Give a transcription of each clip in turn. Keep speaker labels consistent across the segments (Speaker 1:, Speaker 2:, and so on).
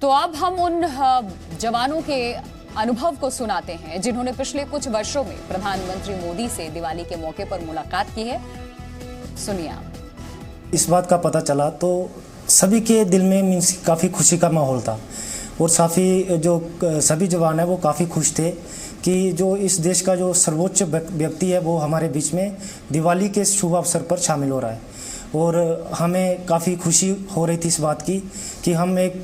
Speaker 1: तो अब हम उन जवानों के अनुभव को सुनाते हैं जिन्होंने पिछले कुछ वर्षों में प्रधानमंत्री मोदी से दिवाली के मौके पर मुलाकात की है। सुनिए आप।
Speaker 2: इस बात का पता चला तो सभी के दिल में मीन्स काफ़ी खुशी का माहौल था और सभी जवान हैं वो काफ़ी खुश थे कि जो इस देश का जो सर्वोच्च व्यक्ति है वो हमारे बीच में दिवाली के शुभ अवसर पर शामिल हो रहा है। और हमें काफ़ी खुशी हो रही थी इस बात की कि हम एक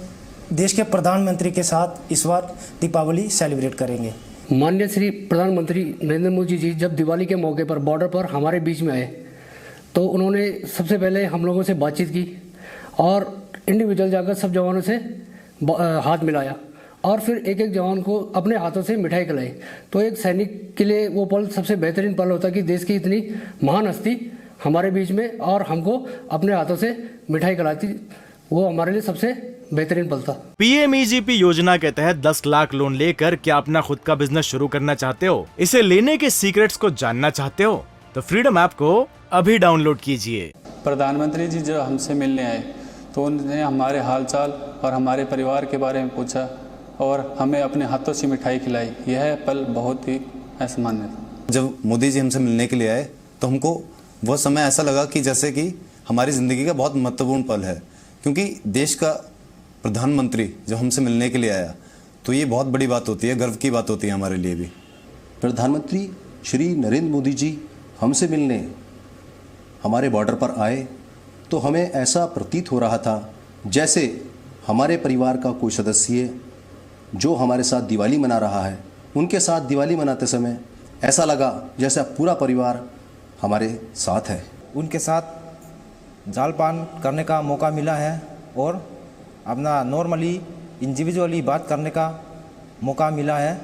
Speaker 2: देश के प्रधानमंत्री के साथ इस बार दीपावली सेलिब्रेट करेंगे।
Speaker 3: माननीय श्री प्रधानमंत्री नरेंद्र मोदी जी जब दिवाली के मौके पर बॉर्डर पर हमारे बीच में आए तो उन्होंने सबसे पहले हम लोगों से बातचीत की और इंडिविजुअल जाकर सब जवानों से हाथ मिलाया और फिर एक एक जवान को अपने हाथों से मिठाई खिलाई। तो एक सैनिक के लिए वो पल सबसे बेहतरीन पल होता कि देश की इतनी महान हस्ती हमारे बीच में और हमको अपने हाथों से मिठाई खिलाती, वो हमारे लिए सबसे बेहतरीन पल था।
Speaker 4: पीएमईजीपी योजना के तहत 10 लाख लोन लेकर क्या अपना खुद का बिजनेस शुरू करना चाहते हो? इसे लेने के सीक्रेट्स को जानना चाहते हो तो फ्रीडम ऐप को अभी डाउनलोड कीजिए।
Speaker 5: प्रधानमंत्री जी जब हमसे मिलने आए तो उन्होंने हमारे हालचाल और हमारे परिवार के बारे में पूछा और हमें अपने हाथों से मिठाई खिलाई। यह पल बहुत ही असामान्य था।
Speaker 6: जब मोदी जी हमसे मिलने के लिए आए तो हमको वो समय ऐसा लगा कि जैसे कि हमारी ज़िंदगी का बहुत महत्वपूर्ण पल है, क्योंकि देश का प्रधानमंत्री जब हमसे मिलने के लिए आया तो ये बहुत बड़ी बात होती है, गर्व की बात होती है हमारे लिए भी।
Speaker 7: प्रधानमंत्री श्री नरेंद्र मोदी जी हमसे मिलने हमारे बॉर्डर पर आए तो हमें ऐसा प्रतीत हो रहा था जैसे हमारे परिवार का कोई सदस्य जो हमारे साथ दिवाली मना रहा है, उनके साथ दिवाली मनाते समय ऐसा लगा जैसे पूरा परिवार हमारे साथ है।
Speaker 8: उनके साथ जलपान करने का मौका मिला है और अपना नॉर्मली इंडिविजुअली बात करने का मौका मिला है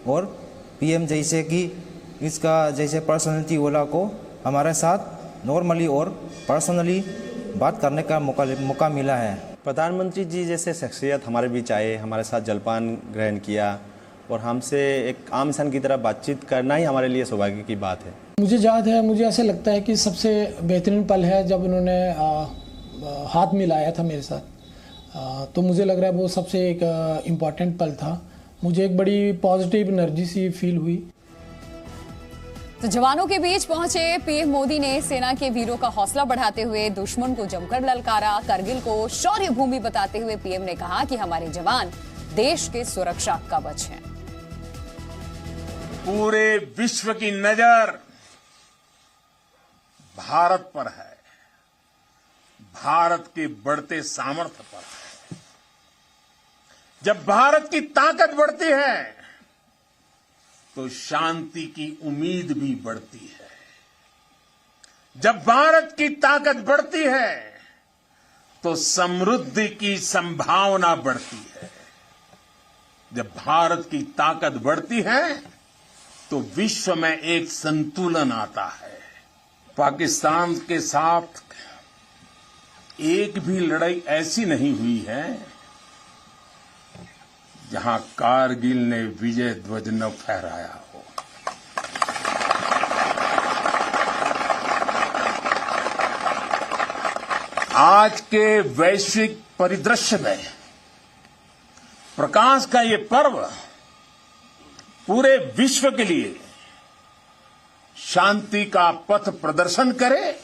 Speaker 8: और पीएम जैसे कि इसका जैसे पर्सनैलिटी वाला को हमारे साथ नॉर्मली और पर्सनली बात करने का मौका मिला है।
Speaker 9: प्रधानमंत्री जी जैसे शख्सियत हमारे बीच आए, हमारे साथ जलपान ग्रहण किया और हमसे एक आम इंसान की तरह बातचीत करना ही हमारे लिए सौभाग्य की बात है।
Speaker 10: मुझे याद है, मुझे ऐसे लगता है कि सबसे बेहतरीन पल है जब उन्होंने हाथ मिलाया था मेरे साथ। तो मुझे लग रहा है वो सबसे एक इम्पॉर्टेंट पल था। मुझे एक बड़ी पॉजिटिव एनर्जी सी फील हुई।
Speaker 1: तो जवानों के बीच पहुंचे पीएम मोदी ने सेना के वीरों का हौसला बढ़ाते हुए दुश्मन को जमकर ललकारा। करगिल को शौर्य भूमि बताते हुए पीएम ने कहा कि हमारे जवान देश के सुरक्षा कवच हैं।
Speaker 11: पूरे विश्व की नजर भारत पर है, भारत के बढ़ते सामर्थ्य पर है। जब भारत की ताकत बढ़ती है तो शांति की उम्मीद भी बढ़ती है। जब भारत की ताकत बढ़ती है तो समृद्धि की संभावना बढ़ती है। जब भारत की ताकत बढ़ती है तो विश्व में एक संतुलन आता है। पाकिस्तान के साथ एक भी लड़ाई ऐसी नहीं हुई है जहां कारगिल ने विजय ध्वज न फहराया हो। आज के वैश्विक परिदृश्य में प्रकाश का ये पर्व पूरे विश्व के लिए शांति का पथ प्रदर्शन करे,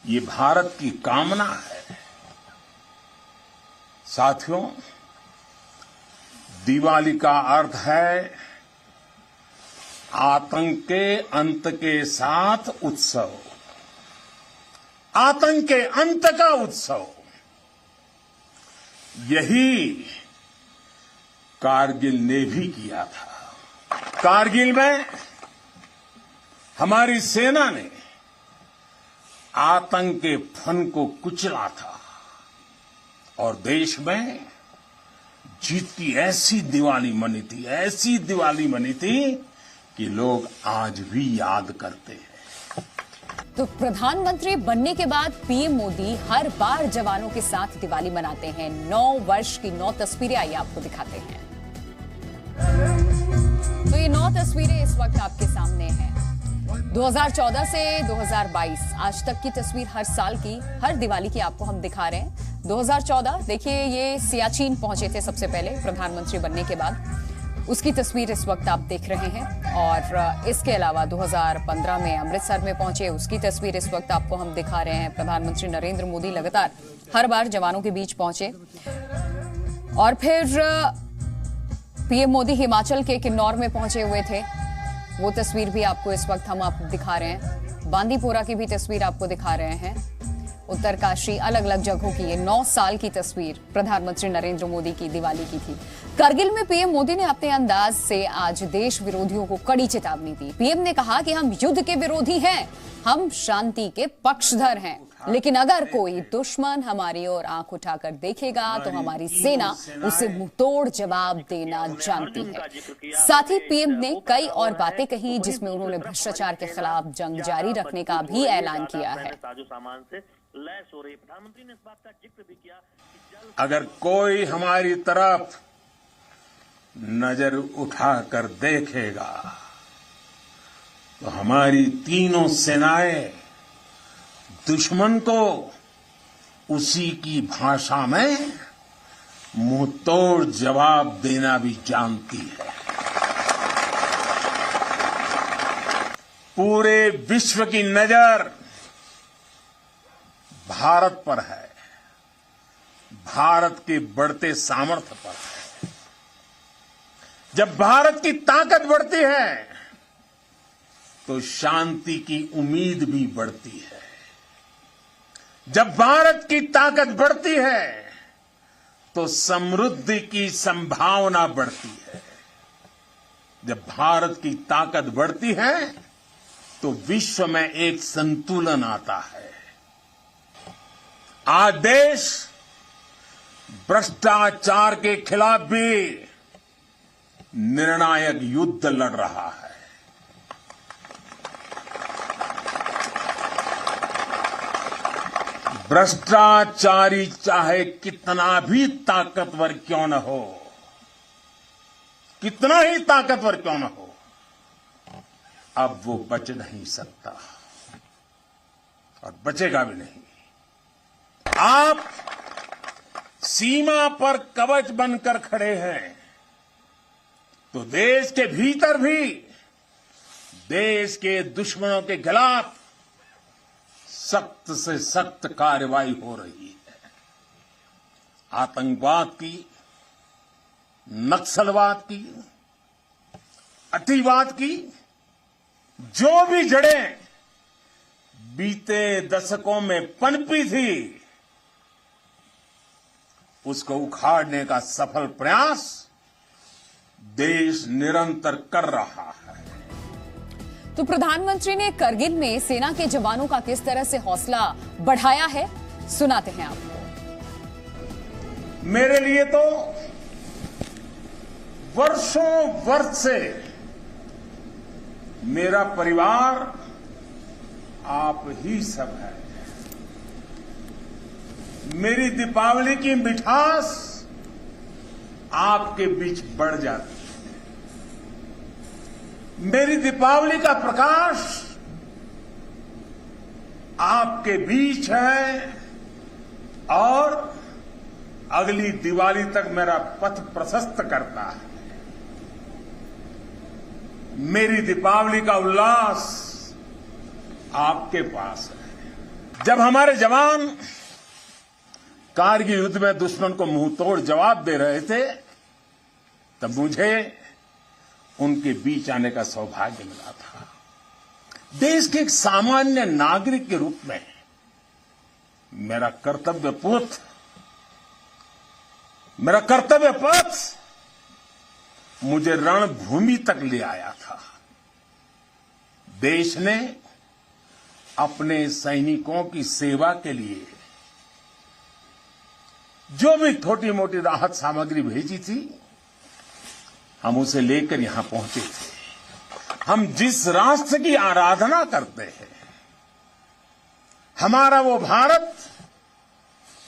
Speaker 11: ये भारत की कामना है। साथियों, दिवाली का अर्थ है आतंक के अंत के साथ उत्सव, आतंक के अंत का उत्सव। यही कारगिल ने भी किया था। कारगिल में हमारी सेना ने आतंक के फन को कुचला था और देश में जीत की ऐसी दिवाली मनी थी, ऐसी दिवाली मनी थी कि लोग आज भी याद करते हैं।
Speaker 1: तो प्रधानमंत्री बनने के बाद पीएम मोदी हर बार जवानों के साथ दिवाली मनाते हैं। 9 वर्ष की 9 तस्वीरें आइए आपको दिखाते हैं। तो ये 9 तस्वीरें इस वक्त आपके सामने हैं। 2014 से 2022 आज तक की तस्वीर हर साल की, हर दिवाली की आपको हम दिखा रहे हैं। 2014 देखिए, ये सियाचिन पहुंचे थे सबसे पहले प्रधानमंत्री बनने के बाद। उसकी तस्वीर इस वक्त आप देख रहे हैं। और इसके अलावा 2015 में अमृतसर में पहुंचे, उसकी तस्वीर इस वक्त आपको हम दिखा रहे हैं। प्रधानमंत्री नरेंद्र मोदी लगातार हर बार जवानों के बीच पहुंचे। और फिर पीएम मोदी हिमाचल के किन्नौर में पहुंचे हुए थे, वो तस्वीर भी आपको इस वक्त हम आपको दिखा रहे हैं। बांदीपोरा की भी तस्वीर आपको दिखा रहे हैं। उत्तरकाशी, अलग अलग जगहों की ये 9 साल की तस्वीर प्रधानमंत्री नरेंद्र मोदी की दिवाली की थी। करगिल में पीएम मोदी ने अपने अंदाज से आज देश विरोधियों को कड़ी चेतावनी दी। पीएम ने कहा कि हम युद्ध के विरोधी हैं, हम शांति के पक्षधर हैं, लेकिन अगर कोई दुश्मन हमारी ओर आंख उठाकर देखेगा तो हमारी सेना उसे मुंहतोड़ जवाब देना जानती है। साथ ही पीएम ने कई और बातें कही, जिसमें उन्होंने भ्रष्टाचार के खिलाफ जंग जारी रखने का भी ऐलान किया है।
Speaker 11: प्रधानमंत्री ने इस बात का जिक्र भी किया कि अगर कोई हमारी तरफ नजर उठाकर देखेगा तो हमारी तीनों सेनाएं दुश्मन को उसी की भाषा में मुंहतोड़ जवाब देना भी जानती है। पूरे विश्व की नजर भारत पर है, भारत के बढ़ते सामर्थ्य पर है। जब भारत की ताकत बढ़ती है तो शांति की उम्मीद भी बढ़ती है। जब भारत की ताकत बढ़ती है तो समृद्धि की संभावना बढ़ती है। जब भारत की ताकत बढ़ती है तो विश्व में एक संतुलन आता है। आज देश भ्रष्टाचार के खिलाफ भी निर्णायक युद्ध लड़ रहा है। भ्रष्टाचारी चाहे कितना भी ताकतवर क्यों न हो, कितना ही ताकतवर क्यों न हो, अब वो बच नहीं सकता और बचेगा भी नहीं। आप सीमा पर कवच बनकर खड़े हैं तो देश के भीतर भी देश के दुश्मनों के खिलाफ सख्त से सख्त कार्रवाई हो रही है। आतंकवाद की, नक्सलवाद की, अतिवाद की जो भी जड़ें बीते दशकों में पनपी थी, उसको उखाड़ने का सफल प्रयास देश निरंतर कर रहा है।
Speaker 1: तो प्रधानमंत्री ने करगिल में सेना के जवानों का किस तरह से हौसला बढ़ाया है, सुनाते हैं आपको।
Speaker 11: मेरे लिए तो वर्षों वर्ष से मेरा परिवार आप ही सब है। मेरी दीपावली की मिठास आपके बीच बढ़ जाती है। मेरी दीपावली का प्रकाश आपके बीच है और अगली दिवाली तक मेरा पथ प्रशस्त करता है। मेरी दीपावली का उल्लास आपके पास है। जब हमारे जवान कारगिल युद्ध में दुश्मन को मुंहतोड़ जवाब दे रहे थे तब मुझे उनके बीच आने का सौभाग्य मिला था। देश के एक सामान्य नागरिक के रूप में मेरा कर्तव्य पथ मुझे रणभूमि तक ले आया था। देश ने अपने सैनिकों की सेवा के लिए जो भी छोटी मोटी राहत सामग्री भेजी थी, हम उसे लेकर यहां पहुंचे थे। हम जिस राष्ट्र की आराधना करते हैं, हमारा वो भारत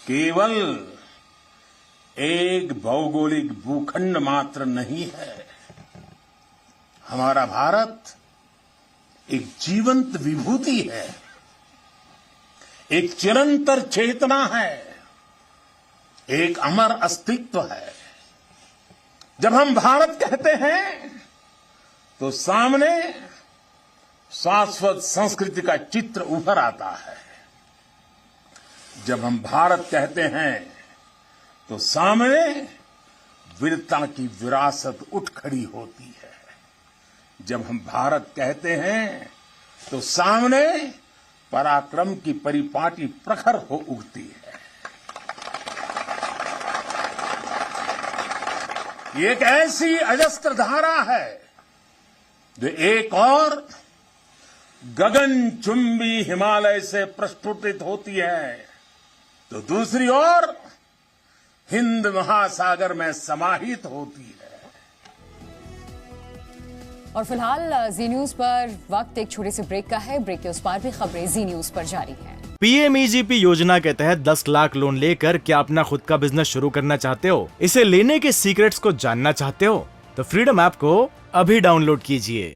Speaker 11: केवल एक भौगोलिक भूखंड मात्र नहीं है। हमारा भारत एक जीवंत विभूति है, एक चिरंतर चेतना है, एक अमर अस्तित्व है। जब हम भारत कहते हैं तो सामने शाश्वत संस्कृति का चित्र उभर आता है। जब हम भारत कहते हैं तो सामने वीरता की विरासत उठ खड़ी होती है। जब हम भारत कहते हैं तो सामने पराक्रम की परिपाटी प्रखर हो उठती है। ये एक ऐसी अजस्त्र धारा है जो एक और गगनचुंबी हिमालय से प्रस्फुटित होती है तो दूसरी ओर हिंद महासागर में समाहित होती है।
Speaker 1: और फिलहाल जी न्यूज पर वक्त एक छोटे से ब्रेक का है। ब्रेक के उस पार भी खबरें जी न्यूज पर जारी हैं।
Speaker 4: पीएमईजीपी योजना के तहत 10 लाख लोन लेकर क्या अपना खुद का बिजनेस शुरू करना चाहते हो? इसे लेने के सीक्रेट्स को जानना चाहते हो? तो फ्रीडम ऐप को अभी डाउनलोड कीजिए।